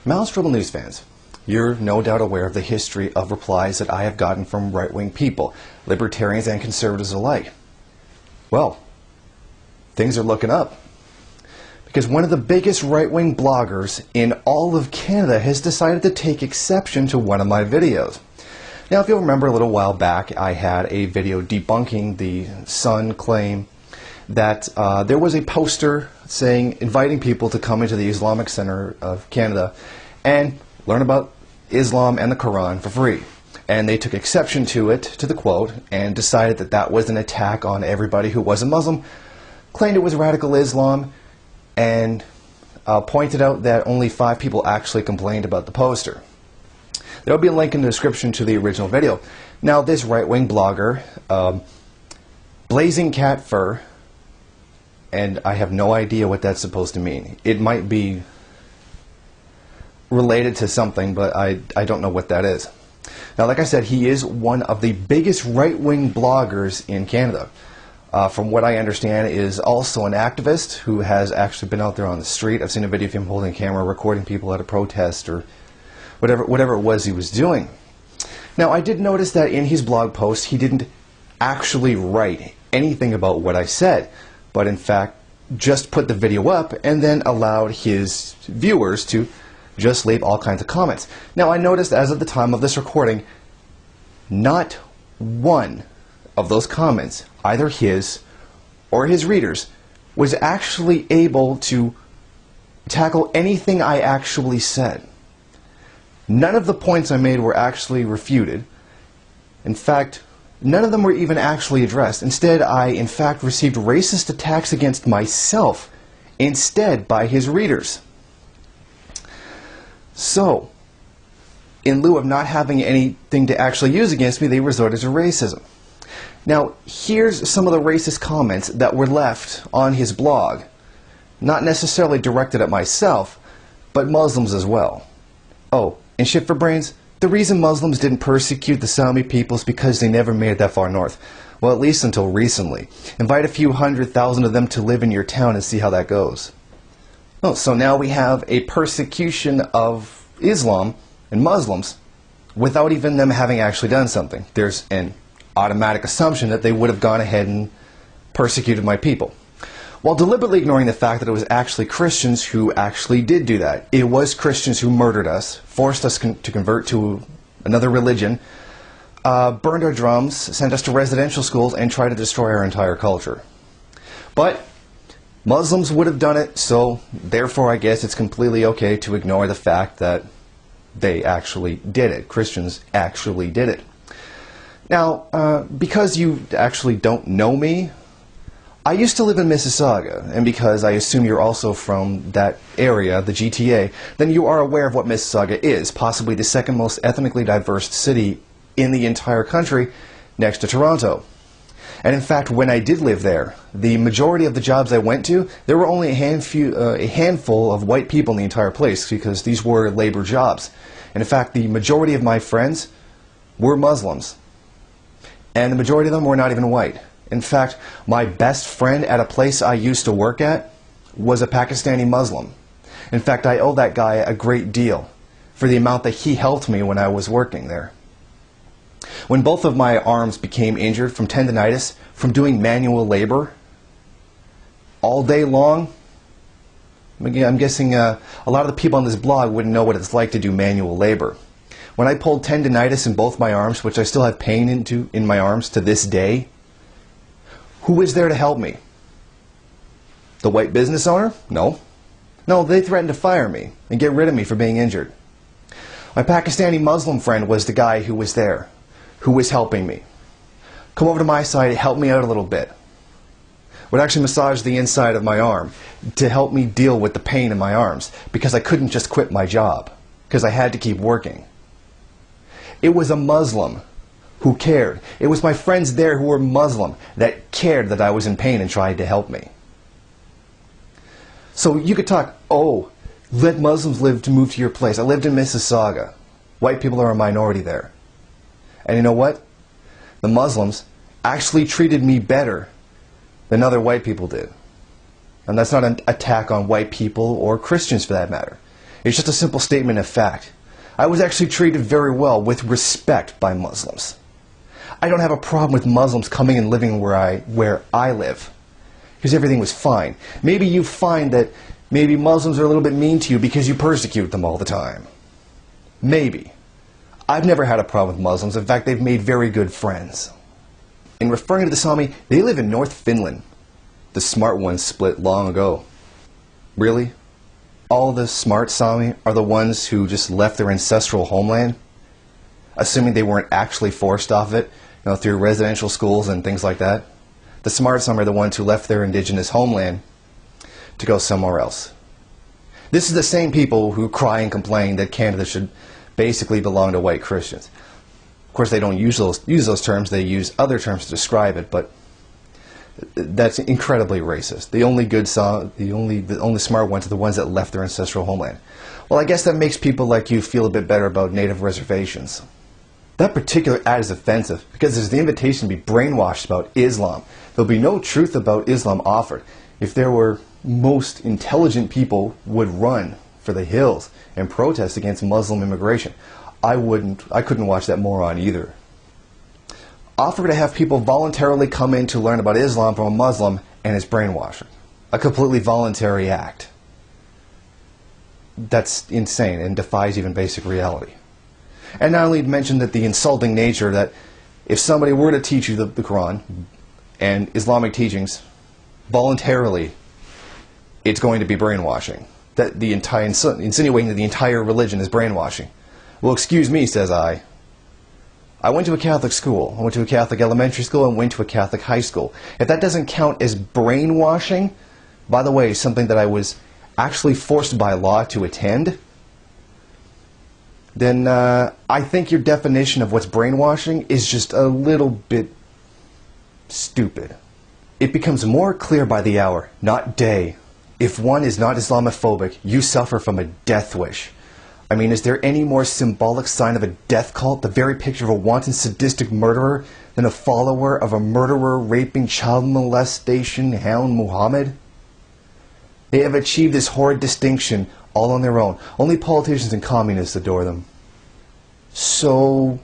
Maoist Rebel News fans, you're no doubt aware of the history of replies that I have gotten from right-wing people, libertarians and conservatives alike. Well, things are looking up. Because one of the biggest right-wing bloggers in all of Canada has decided to take exception to one of my videos. Now, if you'll remember a little while back, I had a video debunking the Sun claim that there was a poster saying, inviting people to come into the Islamic Center of Canada and learn about Islam and the Quran for free. And they took exception to it, to the quote, and decided that that was an attack on everybody who wasn't Muslim, claimed it was radical Islam, and pointed out that only 5 people actually complained about the poster. There will be a link in the description to the original video. Now, this right-wing blogger, Blazing Cat Fur, and I have no idea what that's supposed to mean. It might be related to something, but I don't know what that is. Now, like I said, he is one of the biggest right-wing bloggers in Canada. From what I understand, is also an activist who has actually been out there on the street. I've seen a video of him holding a camera, recording people at a protest or whatever it was he was doing. Now, I did notice that in his blog post, he didn't actually write anything about what I said, but in fact, just put the video up and then allowed his viewers to just leave all kinds of comments. Now, I noticed as of the time of this recording, not one of those comments, either his or his readers, was actually able to tackle anything I actually said. None of the points I made were actually refuted. In fact, none of them were even actually addressed. Instead, I, in fact, received racist attacks against myself instead by his readers. So, in lieu of not having anything to actually use against me, they resorted to racism. Now, here's some of the racist comments that were left on his blog, not necessarily directed at myself, but Muslims as well. Oh, and shit for brains, the reason Muslims didn't persecute the Sami people is because they never made it that far north. Well, at least until recently. Invite a few 100,000 of them to live in your town and see how that goes. Oh, so now we have a persecution of Islam and Muslims without even them having actually done something. There's an automatic assumption that they would have gone ahead and persecuted my people, while deliberately ignoring the fact that it was actually Christians who actually did do that. It was Christians who murdered us, forced us to convert to another religion, burned our drums, sent us to residential schools, and tried to destroy our entire culture. But Muslims would have done it, so therefore I guess it's completely okay to ignore the fact that they actually did it. Christians actually did it. Now, because you actually don't know me, I used to live in Mississauga, and because I assume you're also from that area, the GTA, then you are aware of what Mississauga is, possibly the second most ethnically diverse city in the entire country, next to Toronto. And in fact, when I did live there, the majority of the jobs I went to, there were only a handful of white people in the entire place, because these were labor jobs. And in fact, the majority of my friends were Muslims. And the majority of them were not even white. In fact, my best friend at a place I used to work at was a Pakistani Muslim. In fact, I owe that guy a great deal for the amount that he helped me when I was working there. When both of my arms became injured from tendinitis from doing manual labor all day long, I'm guessing a lot of the people on this blog wouldn't know what it's like to do manual labor. When I pulled tendinitis in both my arms, which I still have pain in my arms to this day, who was there to help me? The white business owner? No. No, they threatened to fire me and get rid of me for being injured. My Pakistani Muslim friend was the guy who was there, who was helping me. Come over to my side, help me out a little bit. Would actually massage the inside of my arm to help me deal with the pain in my arms, because I couldn't just quit my job, because I had to keep working. It was a Muslim who cared. It was my friends there who were Muslim that cared that I was in pain and tried to help me. So you could talk, oh, let Muslims move to your place. I lived in Mississauga. White people are a minority there. And you know what? The Muslims actually treated me better than other white people did. And that's not an attack on white people or Christians for that matter. It's just a simple statement of fact. I was actually treated very well, with respect, by Muslims. I don't have a problem with Muslims coming and living where I live, because everything was fine. Maybe you find that maybe Muslims are a little bit mean to you because you persecute them all the time. Maybe. I've never had a problem with Muslims. In fact, they've made very good friends. In referring to the Sami, they live in North Finland. The smart ones split long ago. Really? All the smart Sami are the ones who just left their ancestral homeland, assuming they weren't actually forced off it, through residential schools and things like that. The smart Sami are the ones who left their indigenous homeland to go somewhere else. This is the same people who cry and complain that Canada should basically belong to white Christians. Of course, they don't use those terms. They use other terms to describe it, but that's incredibly racist. The only smart ones are the ones that left their ancestral homeland. Well, I guess that makes people like you feel a bit better about native reservations. That particular ad is offensive because there's the invitation to be brainwashed about Islam. There'll be no truth about Islam offered. If there were, most intelligent people would run for the hills and protest against Muslim immigration. I couldn't watch that moron either. Offer to have people voluntarily come in to learn about Islam from a Muslim, and it's brainwashing. A completely voluntary act. That's insane and defies even basic reality. And not only mention that the insulting nature that if somebody were to teach you the Quran and Islamic teachings voluntarily, it's going to be brainwashing. That the entire insinuating that the entire religion is brainwashing. Well, excuse me, says I. I went to a Catholic school. I went to a Catholic elementary school and went to a Catholic high school. If that doesn't count as brainwashing, by the way, something that I was actually forced by law to attend, then I think your definition of what's brainwashing is just a little bit stupid. It becomes more clear by the hour, not day. If one is not Islamophobic, you suffer from a death wish. I mean, is there any more symbolic sign of a death cult, the very picture of a wanton sadistic murderer, than a follower of a murderer, raping, child molestation hound Muhammad? They have achieved this horrid distinction all on their own. Only politicians and communists adore them. So,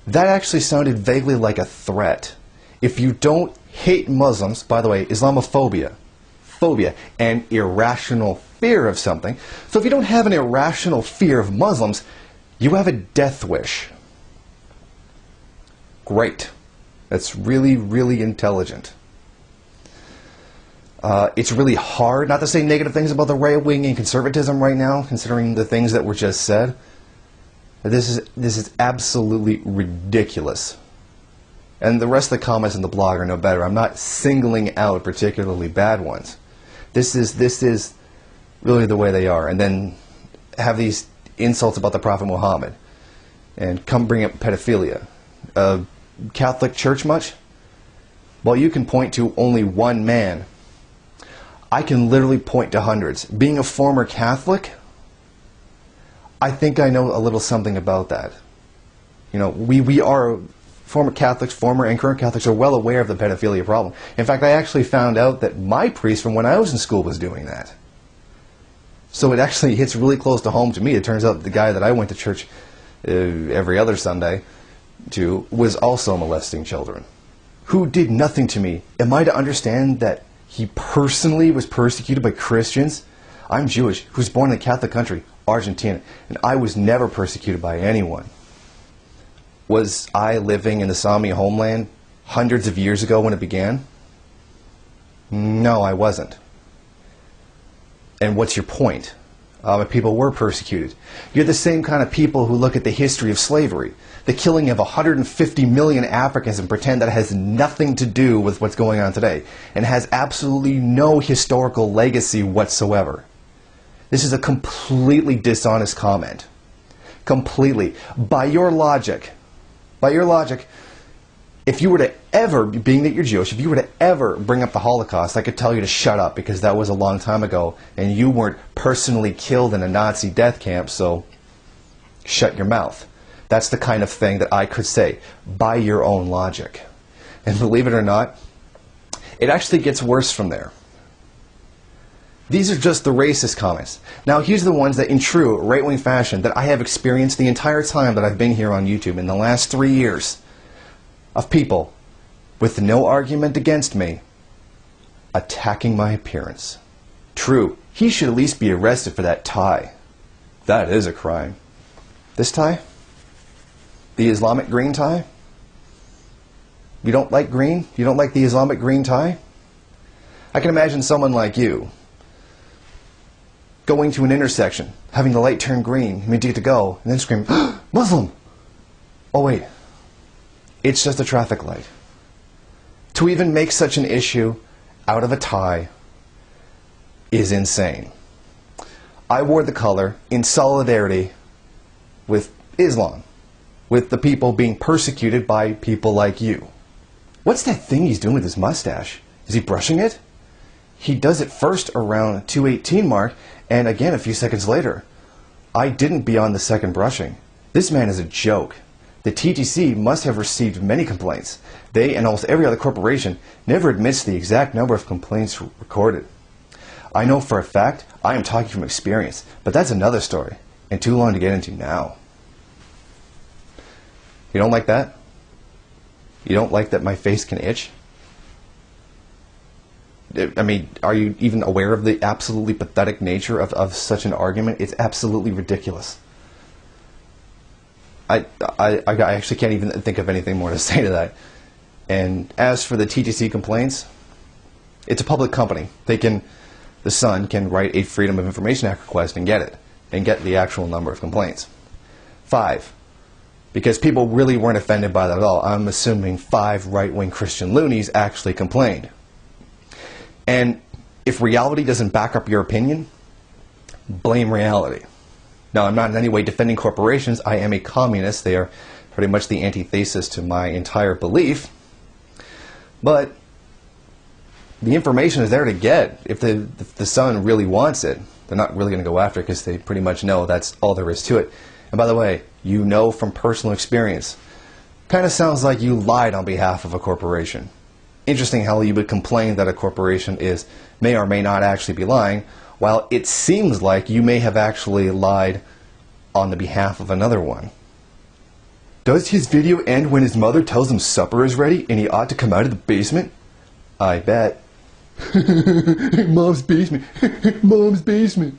that actually sounded vaguely like a threat. If you don't hate Muslims, by the way, Islamophobia, phobia, an irrational fear of something. So if you don't have an irrational fear of Muslims, you have a death wish. Great. That's really, really intelligent. It's really hard not to say negative things about the right wing and conservatism right now, considering the things that were just said. This is absolutely ridiculous. And the rest of the comments in the blog are no better. I'm not singling out particularly bad ones. This is really the way they are. And then have these insults about the Prophet Muhammad. And come bring up pedophilia. Catholic Church much? Well, you can point to only one man. I can literally point to hundreds. Being a former Catholic, I think I know a little something about that. We are former Catholics, former and current Catholics are well aware of the pedophilia problem. In fact, I actually found out that my priest from when I was in school was doing that. So it actually hits really close to home to me. It turns out the guy that I went to church every other Sunday to was also molesting children. Who did nothing to me. Am I to understand that he personally was persecuted by Christians? I'm Jewish, who was born in a Catholic country, Argentina, and I was never persecuted by anyone. Was I living in the Sami homeland hundreds of years ago when it began? No, I wasn't. And what's your point? People were persecuted. You're the same kind of people who look at the history of slavery, the killing of 150 million Africans, and pretend that it has nothing to do with what's going on today, and has absolutely no historical legacy whatsoever. This is a completely dishonest comment. Completely. By your logic, if you were to ever, being that you're Jewish, if you were to ever bring up the Holocaust, I could tell you to shut up because that was a long time ago and you weren't personally killed in a Nazi death camp, so shut your mouth. That's the kind of thing that I could say by your own logic. And believe it or not, it actually gets worse from there. These are just the racist comments. Now here's the ones that in true right-wing fashion that I have experienced the entire time that I've been here on YouTube in the last 3 years of people with no argument against me attacking my appearance. True, he should at least be arrested for that tie. That is a crime. This tie? The Islamic green tie? You don't like green? You don't like the Islamic green tie? I can imagine someone like you going to an intersection, having the light turn green, you need to get to go, and then scream, Muslim! Oh wait, it's just a traffic light. To even make such an issue out of a tie is insane. I wore the color in solidarity with Islam, with the people being persecuted by people like you. What's that thing he's doing with his mustache? Is he brushing it? He does it first around 2:18 mark, and again a few seconds later. I didn't beyond the second brushing. This man is a joke. The TTC must have received many complaints. They and almost every other corporation never admits the exact number of complaints recorded. I know for a fact, I am talking from experience, but that's another story, and too long to get into now. You don't like that? You don't like that my face can itch? I mean, are you even aware of the absolutely pathetic nature of such an argument? It's absolutely ridiculous. I actually can't even think of anything more to say to that. And as for the TTC complaints, it's a public company. The Sun can write a Freedom of Information Act request and get it, and get the actual number of complaints. 5. Because people really weren't offended by that at all. I'm assuming 5 right-wing Christian loonies actually complained. And if reality doesn't back up your opinion, blame reality. Now, I'm not in any way defending corporations. I am a communist. They are pretty much the antithesis to my entire belief. But the information is there to get. If the Sun really wants it, they're not really going to go after it because they pretty much know that's all there is to it. And by the way, you know from personal experience, kind of sounds like you lied on behalf of a corporation. Interesting how you would complain that a corporation may or may not actually be lying, while it seems like you may have actually lied on the behalf of another one. Does his video end when his mother tells him supper is ready and he ought to come out of the basement? I bet. Mom's basement. Mom's basement.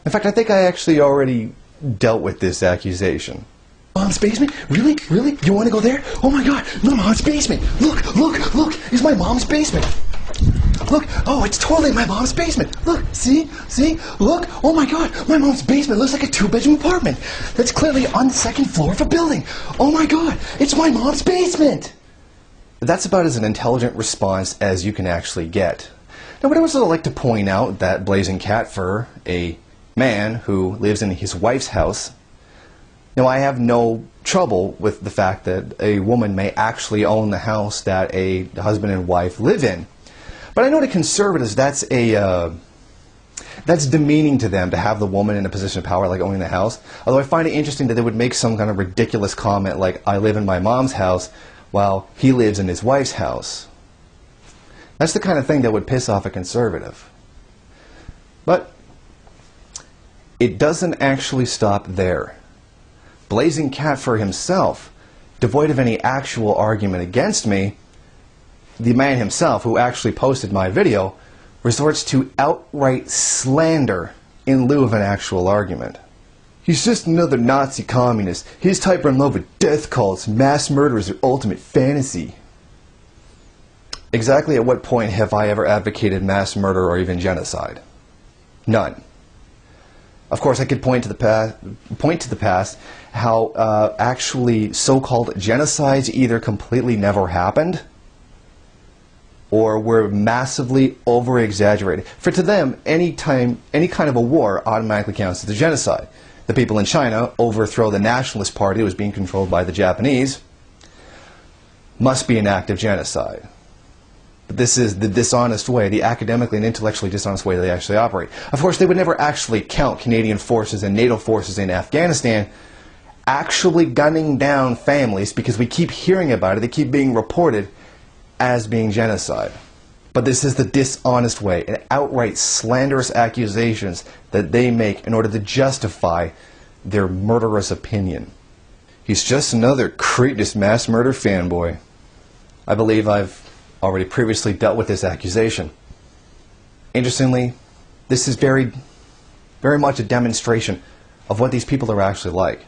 In fact, I think I actually already dealt with this accusation. Mom's basement? Really? Really? You want to go there? Oh my god, my mom's basement! Look, look, look! It's my mom's basement! Look! Oh, it's totally my mom's basement! Look! See? See? Look! Oh my god! My mom's basement looks like a 2-bedroom apartment! That's clearly on the 2nd floor of a building! Oh my god! It's my mom's basement! That's about as an intelligent response as you can actually get. Now, would I also like to point out that Blazing Cat Fur, a man who lives in his wife's house, now, I have no trouble with the fact that a woman may actually own the house that a husband and wife live in. But I know to conservatives that's demeaning to them to have the woman in a position of power like owning the house. Although I find it interesting that they would make some kind of ridiculous comment like, I live in my mom's house while he lives in his wife's house. That's the kind of thing that would piss off a conservative. But it doesn't actually stop there. Blazing Cat Fur himself, devoid of any actual argument against me, the man himself who actually posted my video, resorts to outright slander in lieu of an actual argument. He's just another Nazi communist. His type are in love with death cults. Mass murder is their ultimate fantasy. Exactly at what point have I ever advocated mass murder or even genocide? None. Of course, I could point to the past how actually so-called genocides either completely never happened or were massively over-exaggerated. For to them, any kind of a war automatically counts as a genocide. The people in China overthrow the nationalist party that was being controlled by the Japanese. Must be an act of genocide. But this is the dishonest way, the academically and intellectually dishonest way they actually operate. Of course, they would never actually count Canadian forces and NATO forces in Afghanistan actually gunning down families because we keep hearing about it. They keep being reported as being genocide. But But this is the dishonest way and outright slanderous accusations that they make in order to justify their murderous opinion. He's just another Cretinous mass murder fanboy. I believe I've already previously dealt with this accusation. Interestingly, this is very much a demonstration of what these people are actually like.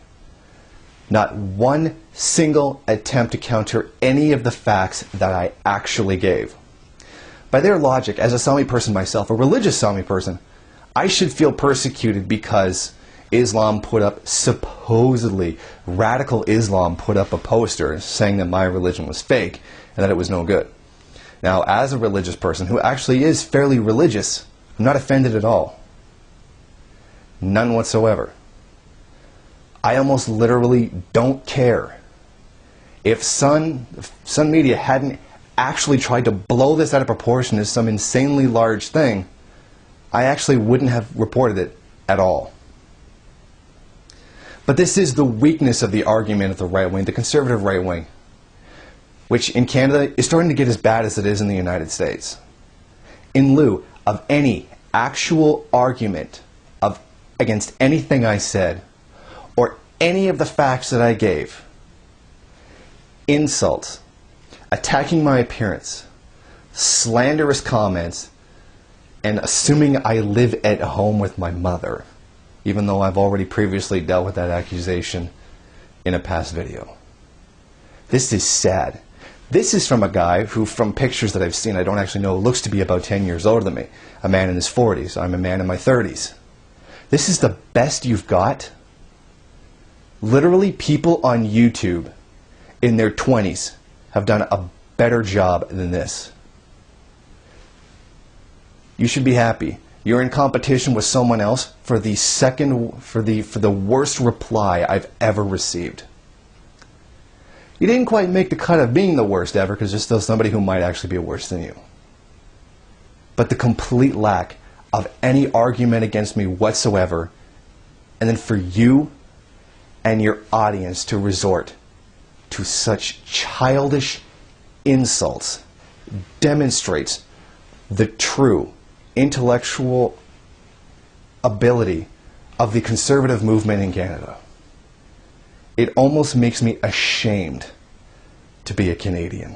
Not one single attempt to counter any of the facts that I actually gave. By their logic, as a Sami person myself, a religious Sami person, I should feel persecuted because Islam put up, supposedly, radical Islam put up a poster saying that my religion was fake and that it was no good. Now, as a religious person who actually is fairly religious, I'm not offended at all. None whatsoever. I almost literally don't care. If Sun Media hadn't actually tried to blow this out of proportion as some insanely large thing, I actually wouldn't have reported it at all. But this is the weakness of the argument of the right wing, the conservative right wing, which in Canada is starting to get as bad as it is in the United States. In lieu of any actual argument against anything I said, or any of the facts that I gave, insults, attacking my appearance, slanderous comments, and assuming I live at home with my mother, even though I've already previously dealt with that accusation in a past video. This is sad. This is from a guy who, from pictures that I've seen, I don't actually know, looks to be about 10 years older than me. A man in his 40s. I'm a man in my 30s. This is the best you've got? Literally, people on YouTube in their 20s have done a better job than this. You should be happy. You're in competition with someone else for the worst reply I've ever received. You didn't quite make the cut of being the worst ever, because there's still somebody who might actually be worse than you. But the complete lack of any argument against me whatsoever, and then for you and your audience to resort to such childish insults demonstrates the true intellectual ability of the conservative movement in Canada. It almost makes me ashamed to be a Canadian.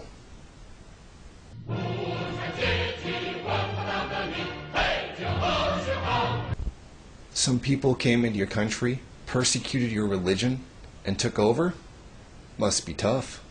Some people came into your country, persecuted your religion, and took over? Must be tough.